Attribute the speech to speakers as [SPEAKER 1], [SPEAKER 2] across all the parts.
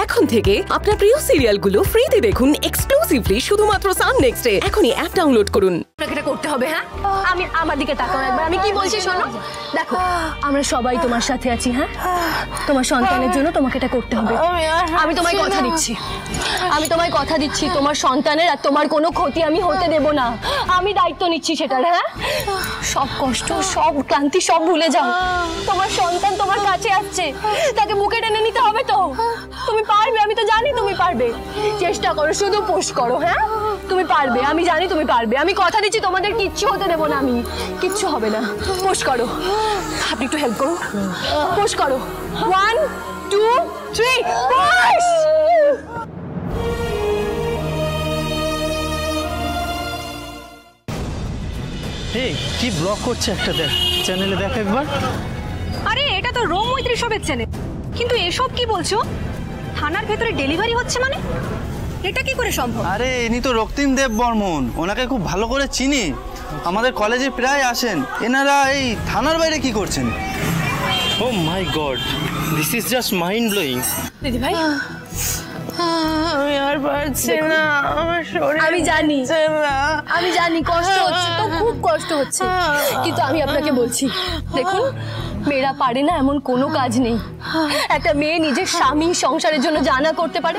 [SPEAKER 1] এখন থেকে আপনার প্রিয় সিরিয়ালগুলো ফ্রিতে দেখুন এক্সক্লুসিভলি শুধুমাত্র সান নেক্সটে। এখনই অ্যাপ ডাউনলোড করুন।
[SPEAKER 2] আপনাকে এটা করতে হবে। হ্যাঁ, আমি আমার দিকে তাকাও একবার, আমি কি বলছি শোনো। দেখো, আমরা সবাই তোমার সাথে আছি। হ্যাঁ, তোমার সন্তানের জন্য তোমাকে এটা করতে হবে। আমি তোমায় কথা দিচ্ছি, আমি তোমায় কথা দিচ্ছি, তোমার সন্তানের আর তোমার কোনো ক্ষতি আমি হতে দেব না। আমি দায়িত্ব নিচ্ছি সেটার। হ্যাঁ, সব কষ্ট, সব ক্লান্তি সব ভুলে যাও। তোমার সন্তান তোমার কাছে আসছে, তাকে বুকে টেনে নিতে হবে তো। তুমি পারবে, আমি তো জানি তুমি পারবে। চেষ্টা করো, শুধু পুশ করো। হ্যাঁ, তুমি পারবে, আমি জানি তুমি পারবে। আমি কথা দিচ্ছি তোমাদের কিচ্ছু হতে দেবো না, আমি কিচ্ছু হবে না। পুশ করো, আপনি একটু হেল্প করো। পুশ করো, 1 2 3 পুশ।
[SPEAKER 3] এই কি ব্লক করছে একটা, দেখ চ্যানেলে দেখ একবার।
[SPEAKER 4] আরে এটা তো রোম মৈত্রী সবের চ্যানেল, কিন্তু এসব কি বলছো? থানার ভেতরে ডেলিভারি হচ্ছে মানে এটা কি করে সম্ভব?
[SPEAKER 3] আরে ইনি তো রক্তিম দেব বর্মন, ওনাকে খুব ভালো করে চিনি, আমাদের কলেজে প্রায় আসেন। এনারা এই থানার বাইরে কি করছেন? Oh my God, this is just mind blowing.
[SPEAKER 2] দিদি ভাই,
[SPEAKER 5] আমি আর পারছি না, আমার শরীর
[SPEAKER 2] আমি জানি, আমি জানি কষ্ট হচ্ছে তো, খুব কষ্ট হচ্ছে, কিন্তু আমি আপনাকে বলছি, দেখুন মেয়েরা পারে না এমন কোনো কাজ নেই। একটা মেয়ে নিজের স্বামী সংসারের জন্য জানা করতে পারে,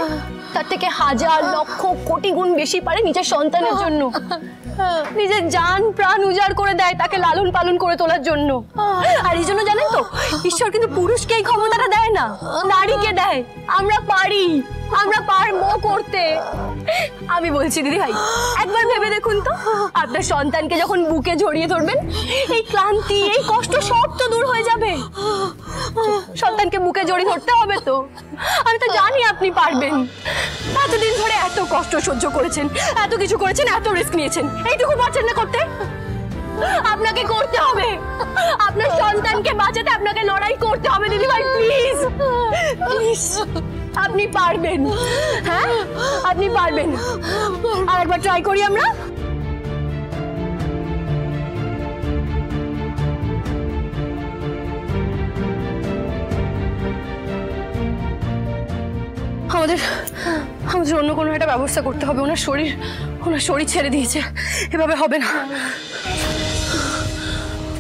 [SPEAKER 2] তার থেকে হাজার লক্ষ কোটি গুণ বেশি পারে নিজের সন্তানের জন্য। নিজের জান প্রাণ উজাড় করে দেয় তাকে লালন পালন করে তোলার জন্য। আর এই জন্য জানেন তো, ঈশ্বর কিন্তু পুরুষকে এই ক্ষমতাটা দেয় না, নারীকে দেয়। আমরা পারি, আমরা পারবো করতে। আমি বলছি দিদি ভাই, একবার ভেবে দেখুন তো, আপনার সন্তানকে যখন বুকে জড়িয়ে ধরবেন, এই ক্লান্তি এই কষ্ট সব তো দূর হয়ে যাবে। সন্তানকে বুকে জড়িয়ে ধরতে হবে তো, আমি তো জানি আপনি পারবেন। এতদিন ধরে এত কষ্ট সহ্য করেছেন, এত কিছু করেছেন, এত রিস্ক নিয়েছেন, এইটুকু পারছেন না করতে? আপনাকে করতে হবে, আপনার সন্তানকে বাঁচাতে আপনাকে লড়াই করতে হবে দিদি ভাই, প্লিজ প্লিজ। আপনি পারবেন, হ্যাঁ আপনি পারবেন। আর একবার ট্রাই করি আমরা। আমাদের অন্য কোনো একটা ব্যবস্থা করতে হবে। ওনার শরীর ছেড়ে দিয়েছে, এভাবে হবে না।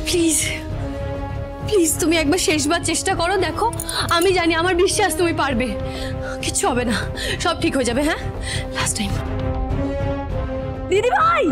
[SPEAKER 2] প্লিজ প্লিজ তুমি একবার শেষবার চেষ্টা করো, দেখো আমি জানি, আমার বিশ্বাস তুমি পারবে, কিচ্ছু হবে না, সব ঠিক হয়ে যাবে। হ্যাঁ, লাস্ট টাইম। দিদি ভাই।